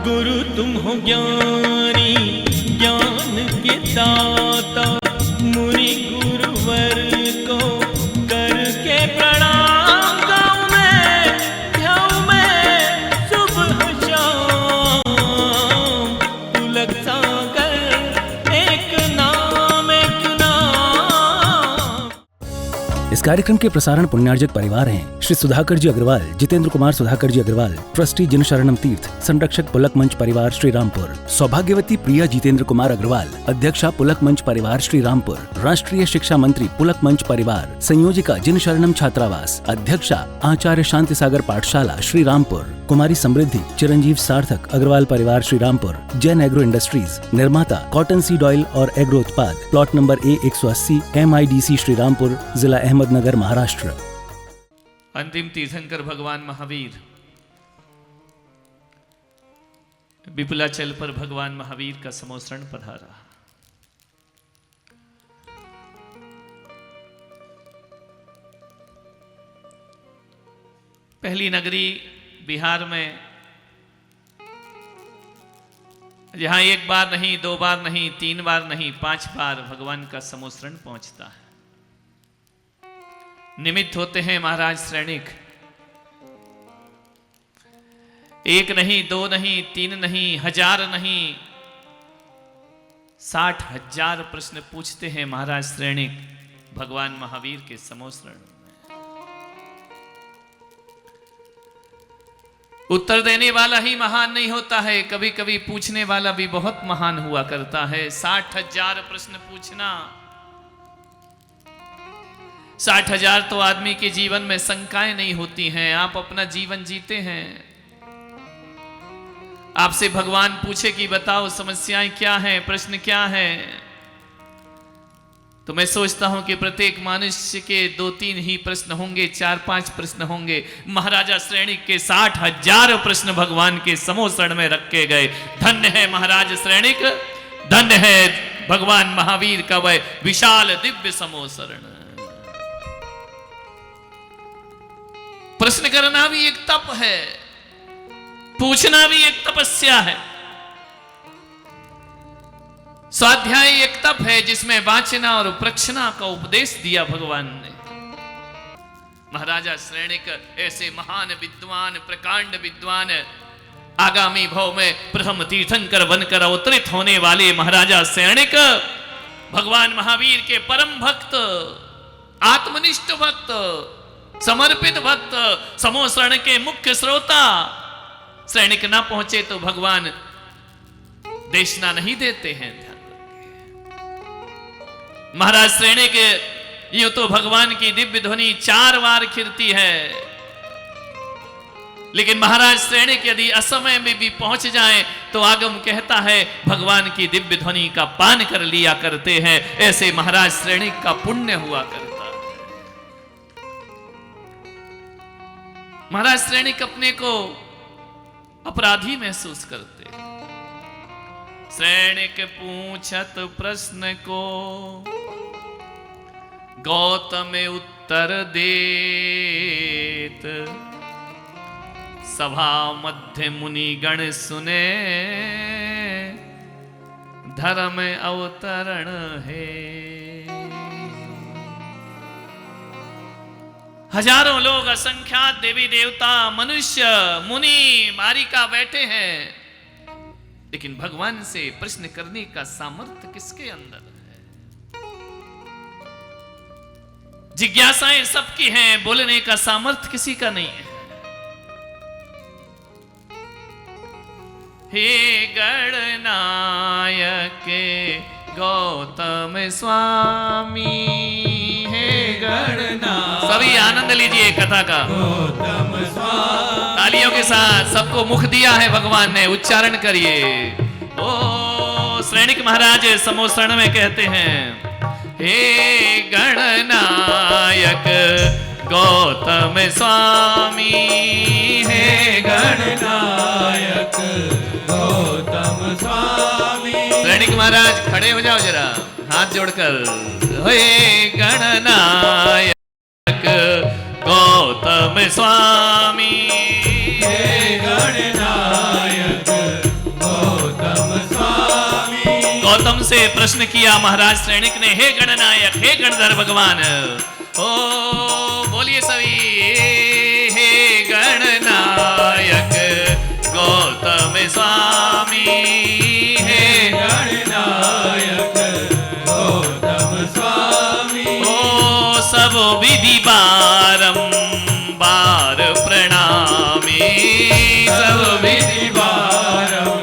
गुरु तुम हो ज्ञानी ज्ञान के दाता, मुनि गुरुवर को करके प्रणाम गाऊं मैं, ध्याऊं मैं सुबह शाम। पुलक सागर एक नाम एक नाम। इस कार्यक्रम के प्रसारण पुण्यार्जक परिवार हैं श्री सुधाकर जी अग्रवाल, जितेंद्र कुमार सुधाकर जी अग्रवाल, ट्रस्टी जिन शरणम तीर्थ, संरक्षक पुलक मंच परिवार श्री रामपुर, सौभाग्यवती प्रिया जितेंद्र कुमार अग्रवाल, अध्यक्षा पुलक मंच परिवार श्री रामपुर, राष्ट्रीय शिक्षा मंत्री पुलक मंच परिवार, संयोजिका जिन शरणम छात्रावास, अध्यक्षा आचार्य शांति सागर पाठशाला श्री रामपुर, कुमारी समृद्धि चिरंजीव सार्थक अग्रवाल परिवार श्री रामपुर, जैन एग्रो इंडस्ट्रीज, निर्माता कॉटन सीड ऑयल और एग्रो उत्पाद, plot number A180 MIDC Shri Rampur, जिला अहमदनगर, महाराष्ट्र। अंतिम तीर्थंकर भगवान महावीर, विपुलाचल पर भगवान महावीर का समोसरण पधारा। पहली नगरी बिहार में, जहां एक बार नहीं, दो बार नहीं, तीन बार नहीं, 5 बार भगवान का समोसरण पहुंचता है। निमित्त होते हैं महाराज श्रेणिक। 1 नहीं, 2 नहीं, 3 नहीं, 1000 नहीं, 60,000 प्रश्न पूछते हैं महाराज श्रेणिक भगवान महावीर के समोसरण में। उत्तर देने वाला ही महान नहीं होता है, कभी कभी पूछने वाला भी बहुत महान हुआ करता है। 60,000 प्रश्न पूछना, 60,000 तो आदमी के जीवन में शंकाएं नहीं होती हैं। आप अपना जीवन जीते हैं, आपसे भगवान पूछे कि बताओ समस्याएं क्या हैं, प्रश्न क्या हैं, तो मैं सोचता हूं कि प्रत्येक मनुष्य के 2-3 ही प्रश्न होंगे, 4-5 प्रश्न होंगे। महाराजा श्रेणिक के 60,000 प्रश्न भगवान के समोसरण में रखे गए। धन्य है महाराज श्रेणिक, धन्य है भगवान महावीर का वह विशाल दिव्य समोसरण। प्रश्न करना भी एक तप है, पूछना भी एक तपस्या है। स्वाध्याय एक तप है जिसमें वाचना और प्रक्षना का उपदेश दिया भगवान ने। महाराजा श्रेणिक ऐसे महान विद्वान, प्रकांड विद्वान, आगामी भव में प्रथम तीर्थंकर बनकर अवतरित होने वाले महाराजा श्रेणिक भगवान महावीर के परम भक्त, आत्मनिष्ठ भक्त, समर्पित भक्त, समोसरण के मुख्य श्रोता। श्रेणिक ना पहुंचे तो भगवान देशना नहीं देते हैं। महाराज श्रेणिक यूं तो भगवान की दिव्य ध्वनि 4 बार खिरती है, लेकिन महाराज श्रेणिक यदि असमय में भी पहुंच जाएं तो आगम कहता है भगवान की दिव्य ध्वनि का पान कर लिया करते हैं। ऐसे महाराज श्रेणिक का पुण्य हुआ करता है। महाराज श्रेणिक अपने को अपराधी महसूस करते। श्रेणिक पूछत प्रश्न को गौतम उत्तर देत, सभा मध्य मुनि गण सुने, धर्म अवतरण है। हजारों लोग, असंख्यात देवी देवता, मनुष्य, मुनि, मारिका बैठे हैं, लेकिन भगवान से प्रश्न करने का सामर्थ्य किसके अंदर है? जिज्ञासाएं सबकी हैं, बोलने का सामर्थ्य किसी का नहीं है। हे गणनायक गौतम स्वामी, हे गणनायक। सभी आनंद लीजिए कथा का। गौतम स्वामी, तालियों के साथ सबको मुख दिया है भगवान ने, उच्चारण करिए। ओ श्रेणिक महाराज समोसरण में कहते हैं, हे गणनायक गौतम स्वामी, हे गणनायक गौतम स्वामी। श्रेणिक महाराज खड़े हो जाओ जरा, हाथ जोड़कर। हे गणनायक गौतम स्वामी, हे गणनायक गौतम से प्रश्न किया महाराज श्रेणिक ने, हे गणनायक, हे गणधर भगवान, ओ बोलिए सभी, हे गणनायक गौतम स्वामी, हे गणनायक गौतम स्वामी, ओ सब विधि बारंबार प्रणामी, सब विधि बारंबार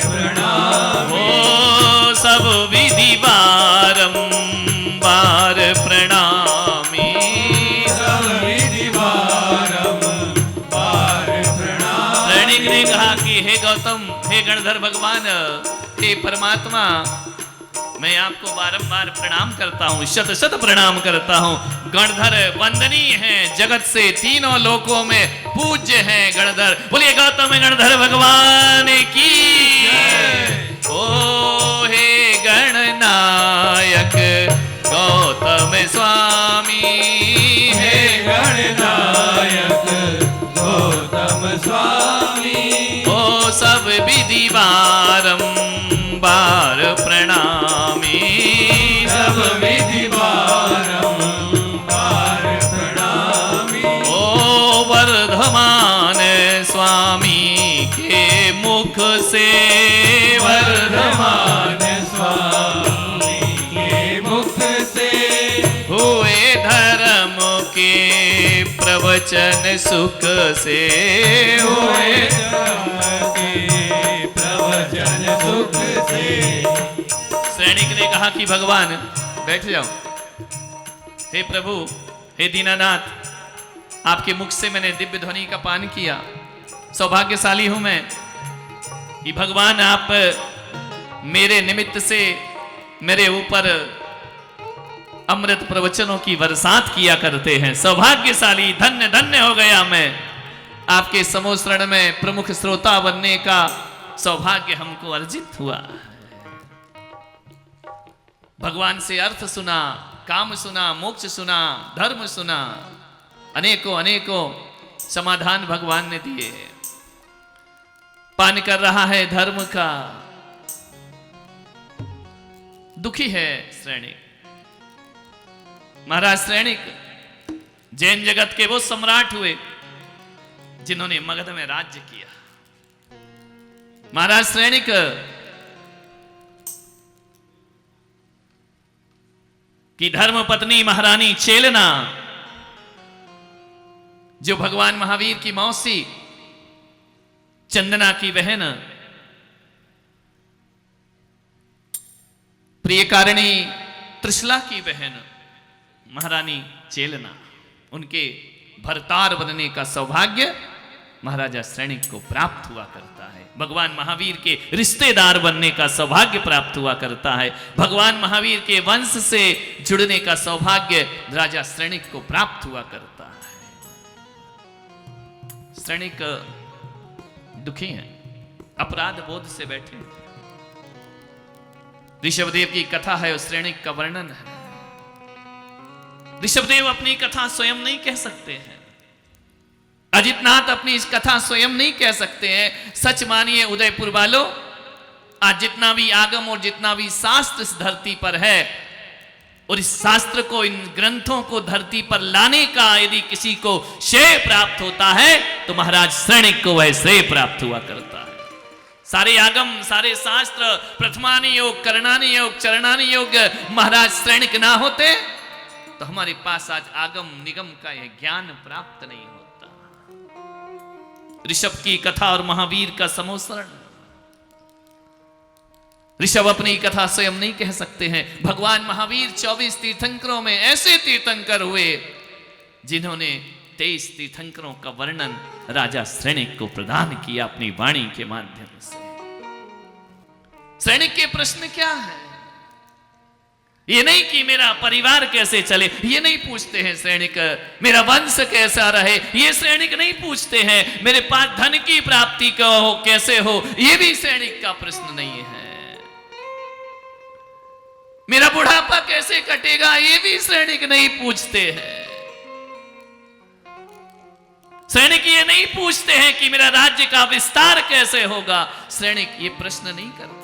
प्रणामी, ओ सब विधि बारंबार प्रणामी, सब विधि बारंबार प्रणामी। श्रेणिक ने कहा कि हे गौतम, हे गणधर भगवान, हे परमात्मा, मैं आपको बारंबार प्रणाम करता हूँ, शत शत प्रणाम करता हूँ। गणधर वंदनीय हैं, जगत से तीनों लोकों में पूज्य हैं गणधर। बोलिए गौतम गणधर भगवान की। ओ हे गणनायक गौतम स्वामी, हे गणनायक गौतम स्वामी, ओ सब विधि बारंबार प्रणामी, सब विधि बारंबार प्रणामी, ओ वर्धमान स्वामी के मुख से, वर्धमान स्वामी के मुख से हुए धर्म के प्रवचन सुख से, हुए धर्म के प्रवचन सुख से। सैनिक ने कहा कि भगवान बैठ जाओ। हे प्रभु, हे दीनानाथ, आपके मुख से मैंने दिव्य ध्वनि का पान किया। सौभाग्यशाली हूं मैं कि भगवान आप मेरे निमित्त से मेरे ऊपर अमृत प्रवचनों की बरसात किया करते हैं। सौभाग्यशाली, धन्य धन्य हो गया मैं। आपके समोसरण में प्रमुख श्रोता बनने का सौभाग्य हमको अर्जित हुआ। भगवान से अर्थ सुना, काम सुना, मोक्ष सुना, धर्म सुना, अनेकों अनेकों समाधान भगवान ने दिए। पान कर रहा है धर्म का, दुखी है श्रेणिक। महाराज श्रेणिक जैन जगत के वो सम्राट हुए जिन्होंने मगध में राज्य किया। महाराज श्रेणिक की धर्म पत्नी महारानी चेलना, जो भगवान महावीर की मौसी चंदना की बहन, प्रियकारिणी त्रिशला की बहन महारानी चेलना, उनके भरतार बनने का सौभाग्य महाराजा श्रेणिक को प्राप्त हुआ करता है। भगवान महावीर के रिश्तेदार बनने का सौभाग्य प्राप्त हुआ करता है। भगवान महावीर के वंश से जुड़ने का सौभाग्य राजा श्रेणिक को प्राप्त हुआ करता है। श्रेणिक दुखी हैं, अपराध बोध से बैठे। ऋषभदेव की कथा है, उस श्रेणिक का वर्णन है। ऋषभदेव अपनी कथा स्वयं नहीं कह सकते हैं, अजितनाथ अपनी इस कथा स्वयं नहीं कह सकते हैं। सच मानिए उदयपुर वालों, आज जितना भी आगम और जितना भी शास्त्र इस धरती पर है, और इस शास्त्र को, इन ग्रंथों को धरती पर लाने का यदि किसी को श्रेय प्राप्त होता है तो महाराज श्रेणिक को वह श्रेय प्राप्त हुआ करता है। सारे आगम, सारे शास्त्र, प्रथमानि योग, करणानि योग, चरणानि योग महाराज श्रेणिक ना होते तो हमारे पास आज आगम निगम का यह ज्ञान प्राप्त नहीं होता। ऋषभ की कथा और महावीर का समोसरण, ऋषभ अपनी कथा स्वयं नहीं कह सकते हैं। भगवान महावीर 24 तीर्थंकरों में ऐसे तीर्थंकर हुए जिन्होंने 23 तीर्थंकरों का वर्णन राजा श्रेणिक को प्रदान किया अपनी वाणी के माध्यम से। श्रेणिक के प्रश्न क्या है? ये नहीं कि मेरा परिवार कैसे चले, ये नहीं पूछते हैं श्रेणिक। मेरा वंश कैसा रहे, ये श्रेणिक नहीं पूछते हैं। मेरे पास धन की प्राप्ति का हो, कैसे हो, ये भी श्रेणिक का प्रश्न नहीं है। मेरा बुढ़ापा कैसे कटेगा, ये भी श्रेणिक नहीं पूछते हैं। श्रेणिक ये नहीं पूछते हैं कि मेरा राज्य का विस्तार कैसे होगा। श्रेणिक ये प्रश्न नहीं करते।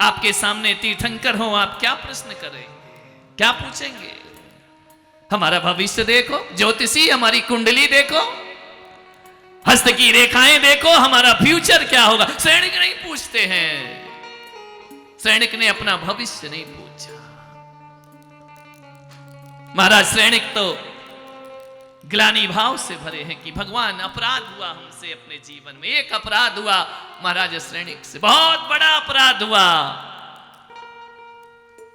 आपके सामने तीर्थंकर हो, आप क्या प्रश्न करेंगे, क्या पूछेंगे? हमारा भविष्य देखो, ज्योतिषी हमारी कुंडली देखो, हस्त की रेखाएं देखो, हमारा फ्यूचर क्या होगा। सैनिक नहीं पूछते हैं, सैनिक ने अपना भविष्य नहीं पूछा। महाराज सैनिक तो ग्लानि भाव से भरे हैं कि भगवान अपराध हुआ हमसे अपने जीवन में, एक अपराध हुआ महाराज सैनिक से, बहुत बड़ा अपराध हुआ।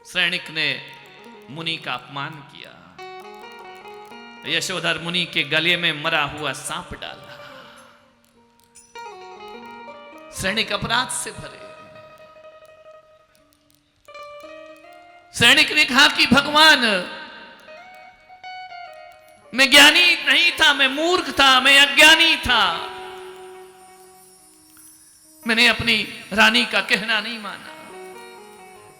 सैनिक ने मुनि का अपमान किया, यशोधर मुनि के गले में मरा हुआ सांप डाला। सैनिक अपराध से भरे। सैनिक ने कहा कि भगवान, मैं ज्ञानी नहीं था, मैं मूर्ख था, मैं अज्ञानी था, मैंने अपनी रानी का कहना नहीं माना,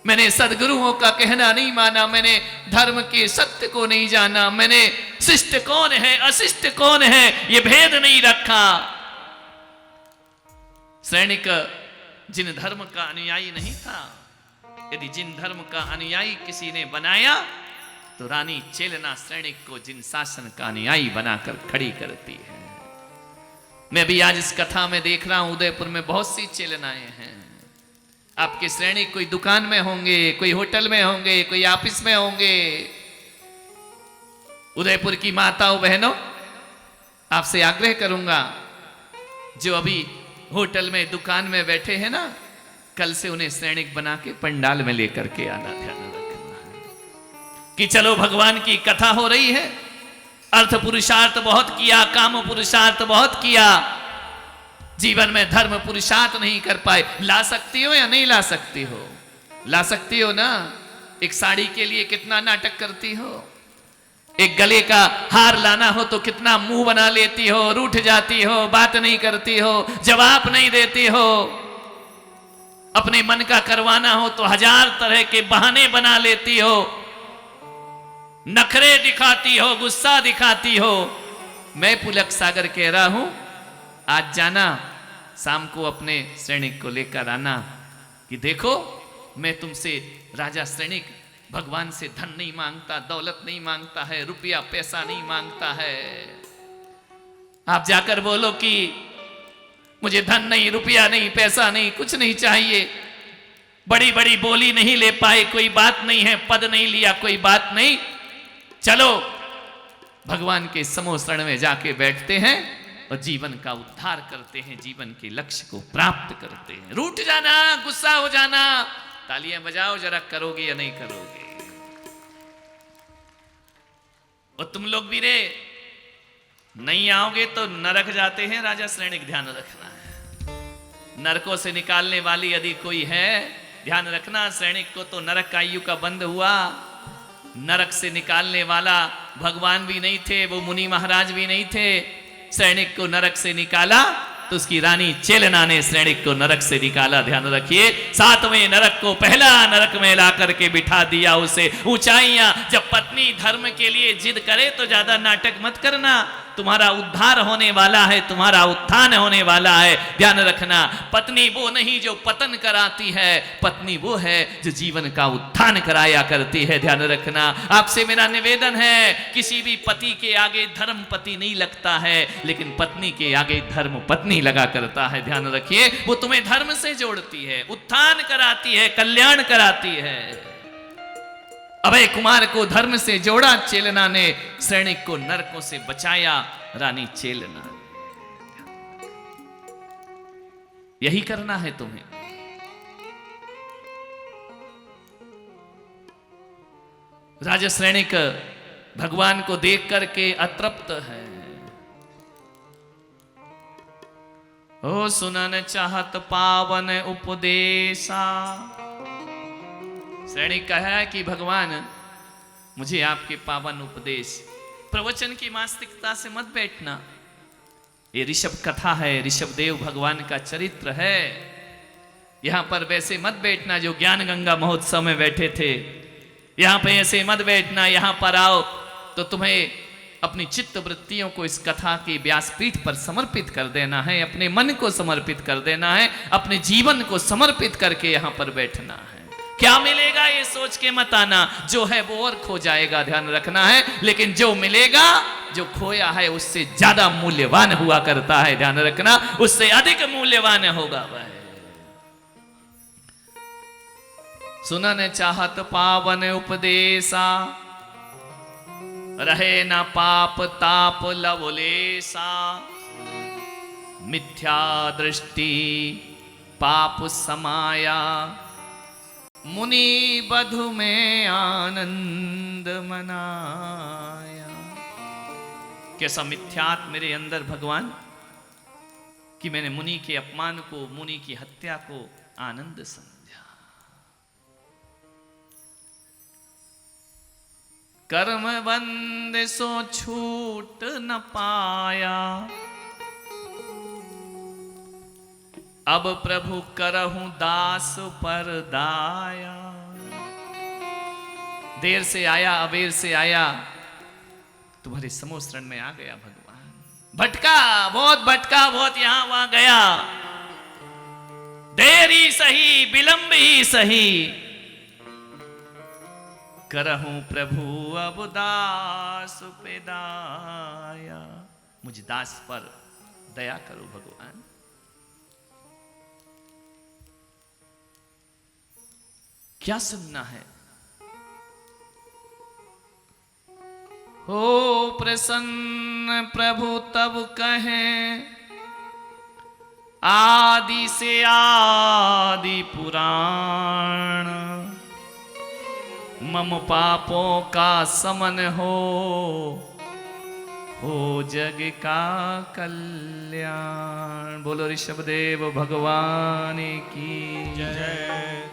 मैंने सदगुरुओं का कहना नहीं माना, मैंने धर्म के सत्य को नहीं जाना, मैंने शिष्ट कौन है अशिष्ट कौन है ये भेद नहीं रखा। सैनिक जिन धर्म का अनुयायी नहीं था, यदि जिन धर्म का अनुयायी किसी ने बनाया तो रानी चेलना सैनिक को जिन शासन का अनुयायी बनाकर खड़ी करती है। मैं भी आज इस कथा में देख रहा हूं, उदयपुर में बहुत सी चेलनाएं हैं। आपके सैनिक कोई दुकान में होंगे, कोई होटल में होंगे, कोई ऑफिस में होंगे। उदयपुर की माताओं बहनों, आपसे आग्रह करूंगा, जो अभी होटल में दुकान में बैठे हैं ना, कल से उन्हें सैनिक बना के पंडाल में लेकर के आना, ध्यान रखना है कि चलो भगवान की कथा हो रही है, अर्थ पुरुषार्थ बहुत किया, काम पुरुषार्थ बहुत किया, जीवन में धर्म पुरुषार्थ नहीं कर पाए। ला सकती हो या नहीं ला सकती हो? ला सकती हो ना। एक साड़ी के लिए कितना नाटक करती हो, एक गले का हार लाना हो तो कितना मुंह बना लेती हो, रूठ जाती हो, बात नहीं करती हो, जवाब नहीं देती हो। अपने मन का करवाना हो तो हजार तरह के बहाने बना लेती हो, नखरे दिखाती हो, गुस्सा दिखाती हो। मैं पुलक सागर कह रहा हूं, आज जाना, शाम को अपने सैनिक को लेकर आना कि देखो मैं तुमसे, राजा सैनिक भगवान से धन नहीं मांगता, दौलत नहीं मांगता है, रुपया पैसा नहीं मांगता है। आप जाकर बोलो कि मुझे धन नहीं, रुपया नहीं, पैसा नहीं, कुछ नहीं चाहिए। बड़ी बड़ी बोली नहीं ले पाए, कोई बात नहीं है, पद नहीं लिया, कोई बात नहीं, चलो भगवान के समोसरण में जाके बैठते हैं और जीवन का उद्धार करते हैं, जीवन के लक्ष्य को प्राप्त करते हैं। रूठ जाना, गुस्सा हो जाना, तालियां बजाओ जरा, करोगे या नहीं करोगे? और तुम लोग भी रे नहीं आओगे तो नरक जाते हैं राजा सैनिक, ध्यान रखना है। नरकों से निकालने वाली यदि कोई है, ध्यान रखना, सैनिक को तो नरक का आयु का बंद हुआ। नरक से निकालने वाला भगवान भी नहीं थे, वो मुनि महाराज भी नहीं थे। सैनिक को नरक से निकाला तो उसकी रानी चेलना ने सैनिक को नरक से निकाला। ध्यान रखिए, 7वें नरक को पहला नरक में ला करके बिठा दिया उसे। ऊंचाइयां, जब पत्नी धर्म के लिए जिद करे तो ज्यादा नाटक मत करना, तुम्हारा उद्धार होने वाला है, तुम्हारा उत्थान होने वाला है। ध्यान रखना, पत्नी वो नहीं जो पतन कराती है, पत्नी वो है जो जीवन का उत्थान कराया करती है। ध्यान रखना, आपसे मेरा निवेदन है, किसी भी पति के आगे धर्म पति नहीं लगता है, लेकिन पत्नी के आगे धर्म पत्नी लगा करता है। ध्यान रखिए, वो तुम्हें धर्म से जोड़ती है, उत्थान कराती है, कल्याण कराती है। अभय कुमार को धर्म से जोड़ा, चेलना ने सैनिक को नरकों से बचाया, रानी चेलना। यही करना है तुम्हें। राजा सैनिक भगवान को देख करके अतृप्त है। ओ सुनन चाहत पावन उपदेशा। सैनिक कहा है कि भगवान मुझे आपके पावन उपदेश, प्रवचन की मास्तिकता से मत बैठना। ये ऋषभ कथा है, ऋषभ देव भगवान का चरित्र है। यहां पर वैसे मत बैठना जो ज्ञान गंगा महोत्सव में बैठे थे। यहां पे ऐसे मत बैठना, यहां पर आओ तो तुम्हें अपनी चित्त वृत्तियों को इस कथा की व्यासपीठ पर समर्पित कर देना है, अपने मन को समर्पित कर देना है, अपने जीवन को समर्पित करके यहां पर बैठना है। क्या मिलेगा ये सोच के मत आना, जो है वो और खो जाएगा, ध्यान रखना है। लेकिन जो मिलेगा, जो खोया है उससे ज्यादा मूल्यवान हुआ करता है, ध्यान रखना, उससे अधिक मूल्यवान होगा वह। सुनन चाहत पावन उपदेशा, रहे न पाप ताप लवलेसा। मिथ्या दृष्टि पाप समाया, मुनि बधु में आनंद मनाया। कैसा मिथ्यात मेरे अंदर भगवान, कि मैंने मुनि के अपमान को, मुनि की हत्या को आनंद समझा। कर्म बंद सो छूट न पाया, अब प्रभु करहूं दास पर दाया। देर से आया, अबेर से आया, तुम्हारे समूह शरण में आ गया भगवान। भटका, बहुत भटका, बहुत यहां वहां गया, देर ही सही विलंब ही सही, करहूं प्रभु अब दास पे दाया। मुझ दास पर दया करो भगवान। क्या सुनना है? हो प्रसन्न प्रभु तब कहें, आदि से आदि पुराण। मम पापों का समन हो जग का कल्याण। बोलो ऋषभदेव भगवान की जय।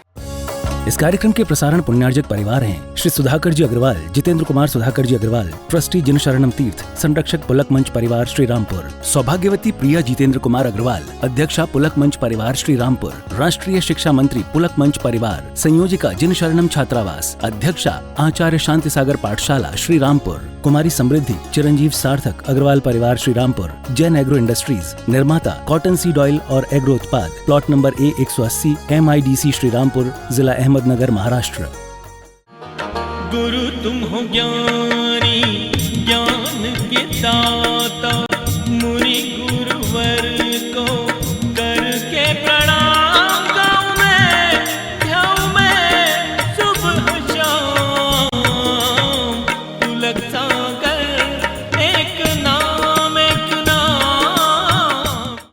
इस कार्यक्रम के प्रसारण पुण्यार्जक परिवार हैं श्री सुधाकर जी अग्रवाल, जितेंद्र कुमार सुधाकर जी अग्रवाल, ट्रस्टी जिन शरणम तीर्थ, संरक्षक पुलक मंच परिवार श्री रामपुर। सौभाग्यवती प्रिया जितेंद्र कुमार अग्रवाल, अध्यक्षा पुलक मंच परिवार श्री रामपुर। राष्ट्रीय शिक्षा मंत्री पुलक मंच परिवार, संयोजिका जिन शरणम छात्रावास, अध्यक्षा आचार्य शांति सागर पाठशाला श्री रामपुर। कुमारी समृद्धि चिरंजीव सार्थक अग्रवाल परिवार श्री रामपुर। जैन एग्रो इंडस्ट्रीज, निर्माता कॉटन सीड ऑयल और एग्रो उत्पाद, plot number A180, MIDC Shri Rampur, जिला अहमदनगर, महाराष्ट्र। गुरु तुम हो ज्ञानी, ज्ञान के दाता, मुनि गुरुवर